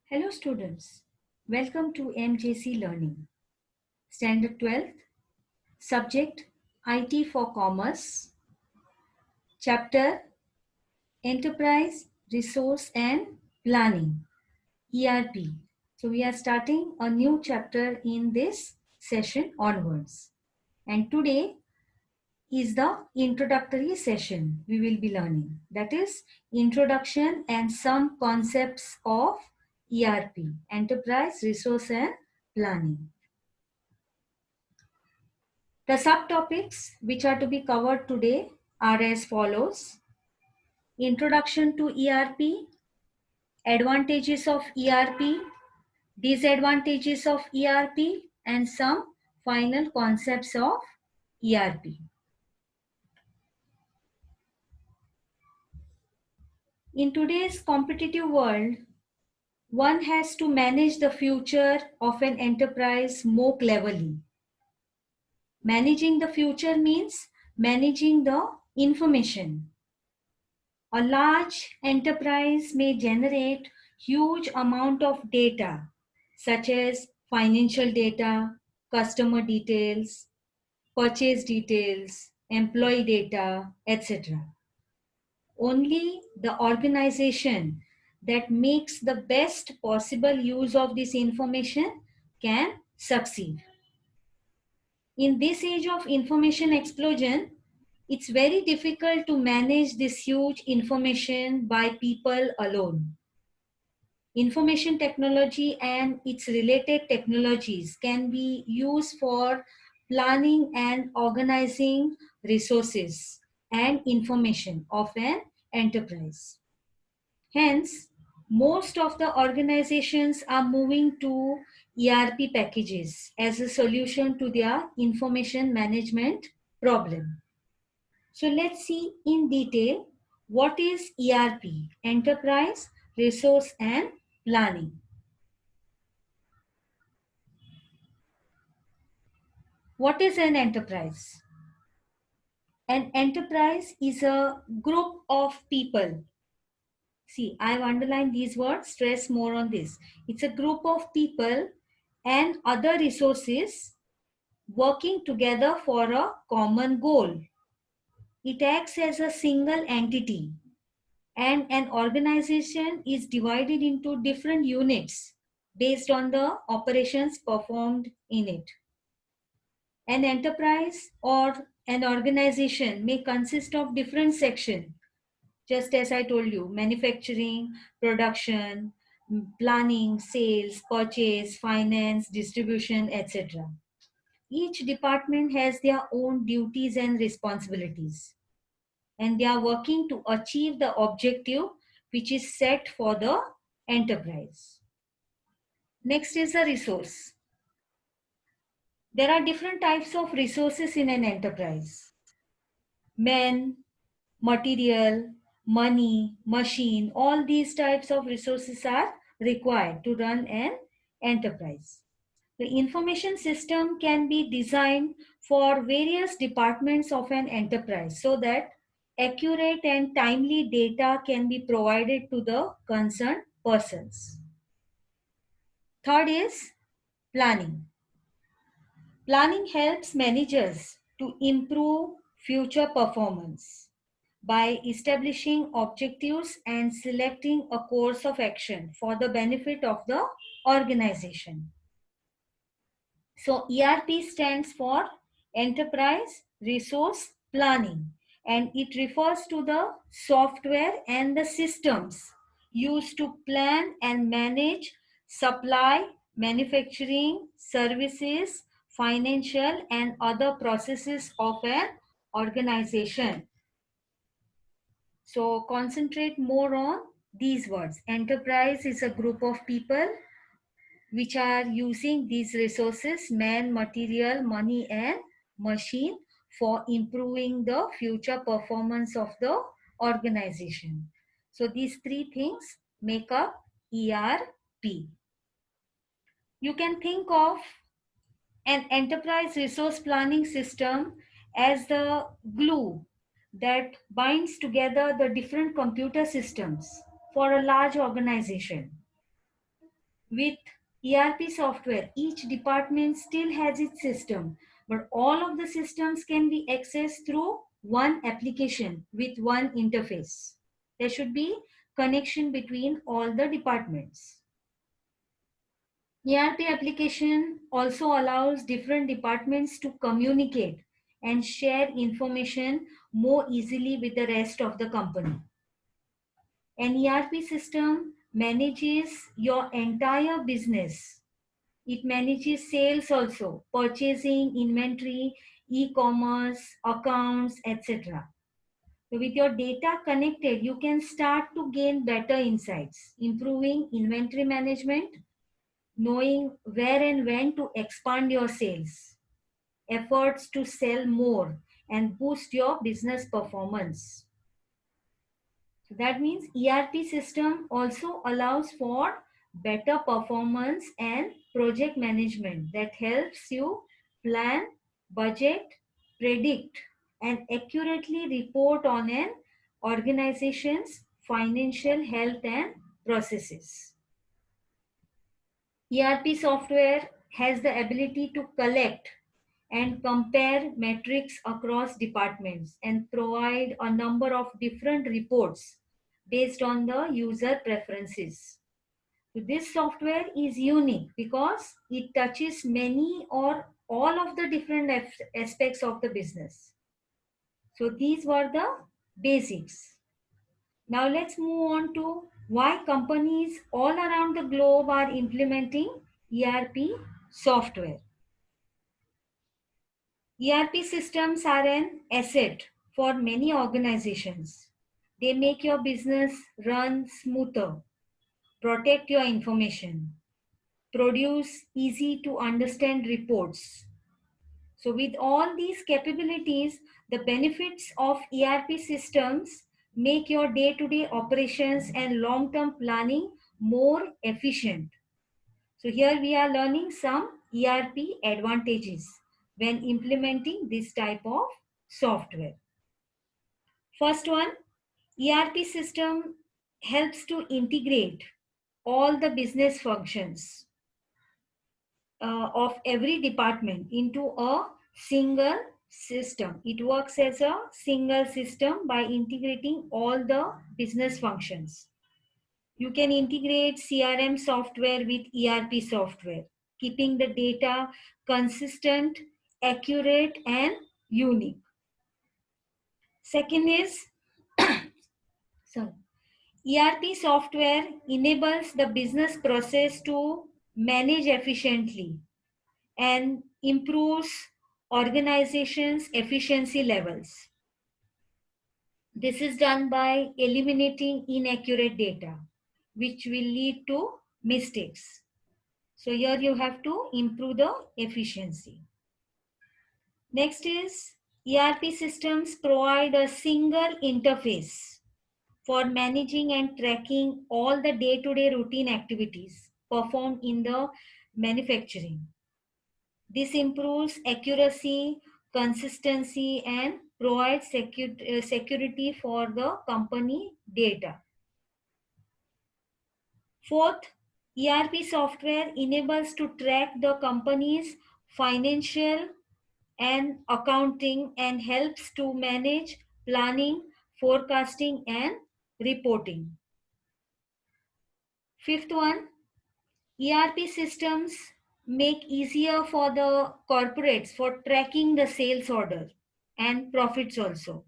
Hello students, welcome to MJC Learning. Standard 12th, subject IT for Commerce, chapter Enterprise, Resource and Planning, ERP. So we are starting a new chapter in this session onwards. And today is the introductory session we will be learning. That is introduction and some concepts of ERP, Enterprise, Resource and Planning. The subtopics which are to be covered today are as follows: Introduction to ERP, advantages of ERP, disadvantages of ERP, and some final concepts of ERP. In today's competitive world, one has to manage the future of an enterprise more cleverly. Managing the future means managing the information. A large enterprise may generate huge amount of data such as financial data, customer details, purchase details, employee data, etc. Only the organization that makes the best possible use of this information can succeed. In this age of information explosion, it's very difficult to manage this huge information by people alone. Information technology and its related technologies can be used for planning and organizing resources and information of an enterprise. Hence, most of the organizations are moving to ERP packages as a solution to their information management problem. So let's see in detail what is ERP, Enterprise Resource and Planning. What is an enterprise? An enterprise is a group of people. See, I've underlined these words, stress more on this. It's a group of people and other resources working together for a common goal. It acts as a single entity, and an organization is divided into different units based on the operations performed in it. An enterprise or an organization may consist of different sections, just as I told you: manufacturing, production, planning, sales, purchase, finance, distribution, etc. Each department has their own duties and responsibilities, and they are working to achieve the objective which is set for the enterprise. Next is a resource. There are different types of resources in an enterprise: men, material, money, machine. All these types of resources are required to run an enterprise. The information system can be designed for various departments of an enterprise so that accurate and timely data can be provided to the concerned persons. Third is planning. Planning helps managers to improve future performance by establishing objectives and selecting a course of action for the benefit of the organization. So ERP stands for Enterprise Resource Planning, and it refers to the software and the systems used to plan and manage supply, manufacturing, services, financial and other processes of an organization. So concentrate more on these words. Enterprise is a group of people which are using these resources, man, material, money and machine, for improving the future performance of the organization. So these three things make up ERP. You can think of an enterprise resource planning system as the glue that binds together the different computer systems for a large organization. With ERP software, each department still has its system, but all of the systems can be accessed through one application with one interface. There should be connection between all the departments. ERP application also allows different departments to communicate and share information more easily with the rest of the company. An ERP system manages your entire business. It manages sales also, purchasing, inventory, e-commerce, accounts, etc. So with your data connected, you can start to gain better insights, improving inventory management, knowing where and when to expand your sales, efforts to sell more, and boost your business performance. So that means ERP system also allows for better performance and project management that helps you plan, budget, predict, and accurately report on an organization's financial health and processes. ERP software has the ability to collect and compare metrics across departments and provide a number of different reports based on the user preferences. So this software is unique because it touches many or all of the different aspects of the business. So these were the basics. Now let's move on to why companies all around the globe are implementing ERP software. ERP systems are an asset for many organizations. They make your business run smoother, protect your information, produce easy to understand reports. So, with all these capabilities, the benefits of ERP systems make your day to day operations and long term planning more efficient. So, here we are learning some ERP advantages when implementing this type of software. First one, ERP system helps to integrate all the business functions of every department into a single system. It works as a single system by integrating all the business functions. You can integrate CRM software with ERP software, keeping the data consistent, accurate, and unique. Second is, sorry, ERP software enables the business process to manage efficiently and improves organizations' efficiency levels. This is done by eliminating inaccurate data, which will lead to mistakes. So here you have to improve the efficiency. Next is ERP systems provide a single interface for managing and tracking all the day-to-day routine activities performed in the manufacturing. This improves accuracy, consistency, and provides security for the company data. Fourth, ERP software enables to track the company's financial and accounting and helps to manage planning, forecasting, and reporting. Fifth one, ERP systems make easier for the corporates for tracking the sales order and profits also,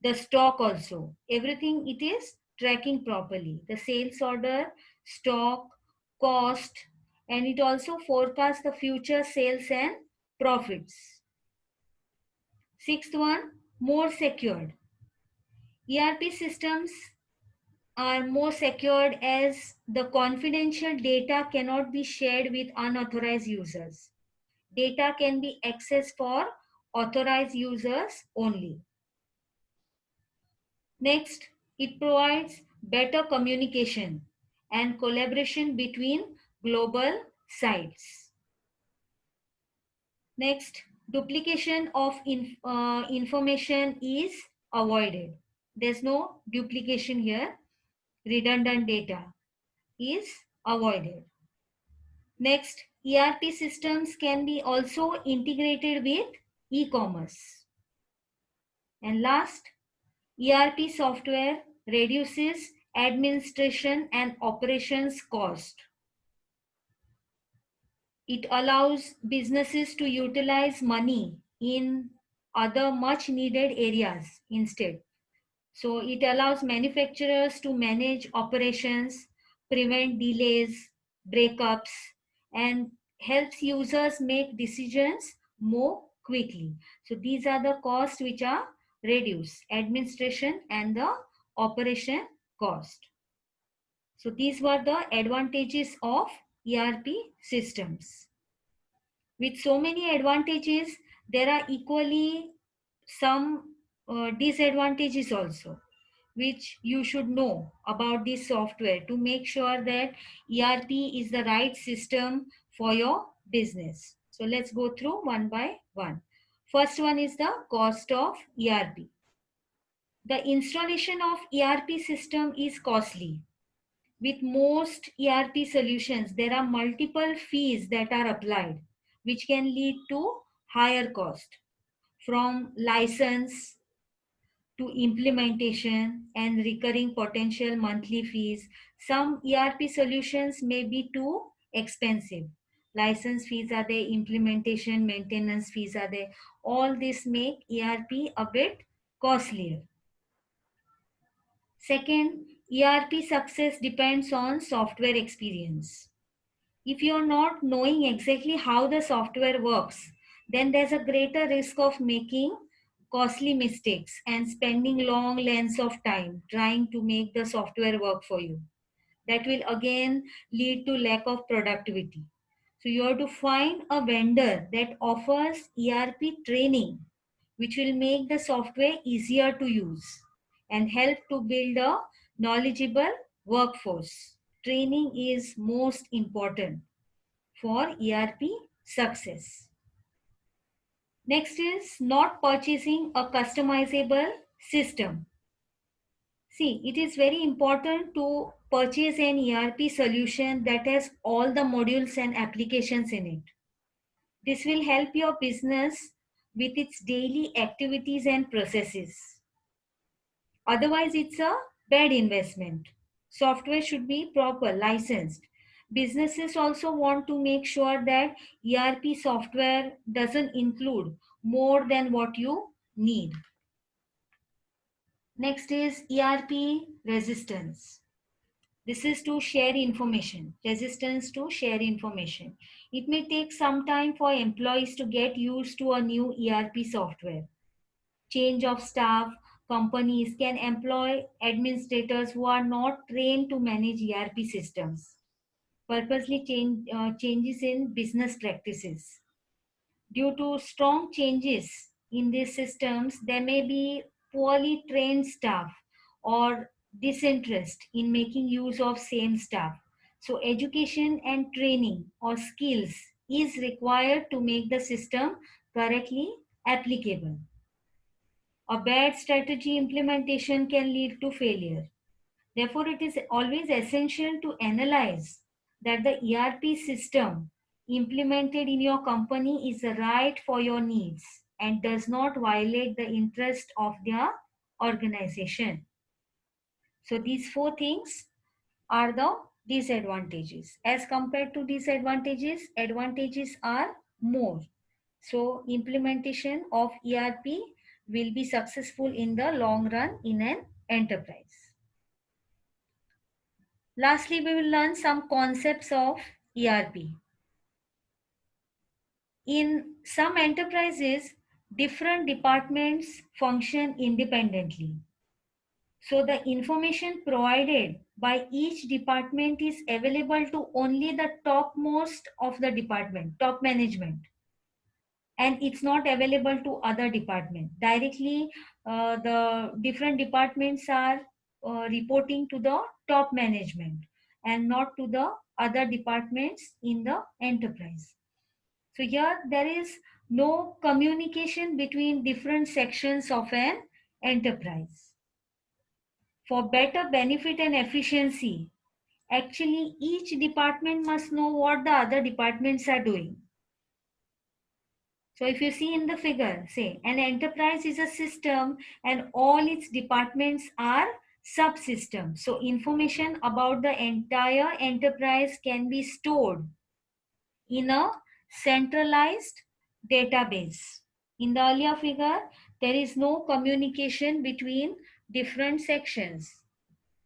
the stock also. Everything it is tracking properly. The sales order, stock, cost, and it also forecasts the future sales and profits. Sixth one, more secured. ERP systems are more secured as the confidential data cannot be shared with unauthorized users. Data can be accessed for authorized users only. Next, it provides better communication and collaboration between global sites. Next, duplication of information is avoided. There's no duplication here. Redundant data is avoided. Next, ERP systems can be also integrated with e-commerce. And last, ERP software reduces administration and operations cost. It allows businesses to utilize money in other much needed areas instead. So it allows manufacturers to manage operations, prevent delays, breakups, and helps users make decisions more quickly. So these are the costs which are reduced, administration and the operation cost. So these were the advantages of ERP systems. With so many advantages, there are equally some disadvantages also, which you should know about this software to make sure that ERP is the right system for your business. So let's go through one by one. First one is the cost of ERP. The installation of ERP system is costly. With most ERP solutions, there are multiple fees that are applied, which can lead to higher cost, from license to implementation and recurring potential monthly fees. Some ERP solutions may be too expensive. License fees are there, implementation, maintenance fees are there. All this make ERP a bit costlier. Second, ERP success depends on software experience. If you're not knowing exactly how the software works, then there's a greater risk of making costly mistakes and spending long lengths of time trying to make the software work for you. That will again lead to lack of productivity. So you have to find a vendor that offers ERP training, which will make the software easier to use and help to build a knowledgeable workforce. Training is most important for ERP success. Next is not purchasing a customizable system. See, it is very important to purchase an ERP solution that has all the modules and applications in it. This will help your business with its daily activities and processes. Otherwise, it's a bad investment. Software should be proper, licensed. Businesses also want to make sure that ERP software doesn't include more than what you need. Next is ERP resistance. This is to share information, resistance to share information. It may take some time for employees to get used to a new ERP software. Change of staff, companies can employ administrators who are not trained to manage ERP systems. Purposely changes in business practices. Due to strong changes in these systems, there may be poorly trained staff or disinterest in making use of same staff. So education and training or skills is required to make the system correctly applicable. A bad strategy implementation can lead to failure. Therefore, it is always essential to analyze that the ERP system implemented in your company is right for your needs and does not violate the interest of their organization. So these four things are the disadvantages. As compared to disadvantages, advantages are more. So implementation of ERP will be successful in the long run in an enterprise. Lastly, we will learn some concepts of ERP. In some enterprises, different departments function independently. So the information provided by each department is available to only the topmost of the department, top management. And it's not available to other department. Directly, the different departments are reporting to the top management and not to the other departments in the enterprise. So here there is no communication between different sections of an enterprise. For better benefit and efficiency, Actually, each department must know what the other departments are doing. So if you see in the figure, say an enterprise is a system and all its departments are subsystems. So information about the entire enterprise can be stored in a centralized database. In the earlier figure, there is no communication between different sections.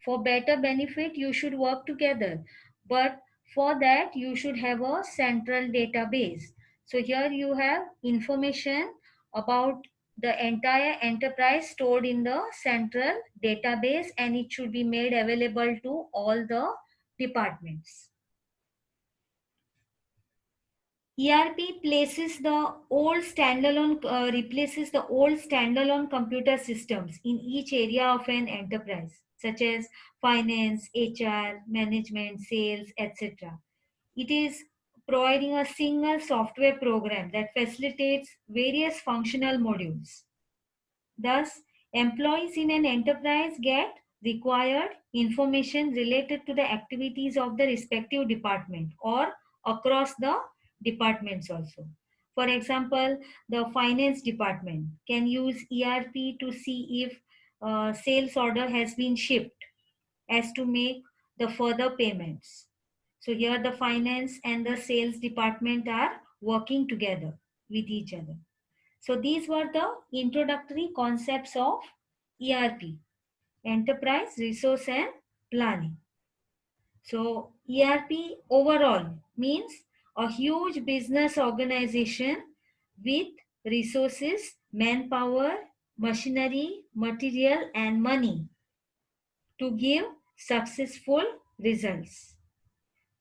For better benefit, you should work together. But for that, you should have a central database. So here you have information about the entire enterprise stored in the central database, and it should be made available to all the departments. ERP replaces the old standalone computer systems in each area of an enterprise, such as finance, HR, management, sales, etc. It is providing a single software program that facilitates various functional modules. Thus, employees in an enterprise get required information related to the activities of the respective department or across the departments also. For example, the finance department can use ERP to see if sales order has been shipped as to make the further payments. So here the finance and the sales department are working together with each other. So these were the introductory concepts of ERP, Enterprise Resource and Planning. So ERP overall means a huge business organization with resources, manpower, machinery, material and money to give successful results.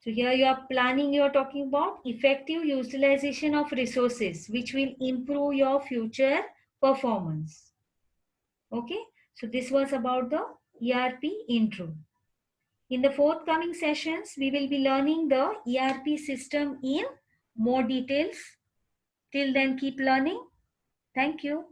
So here you are planning, you are talking about effective utilization of resources which will improve your future performance. Okay, so this was about the ERP intro. In the forthcoming sessions, we will be learning the ERP system in more details. Till then, keep learning. Thank you.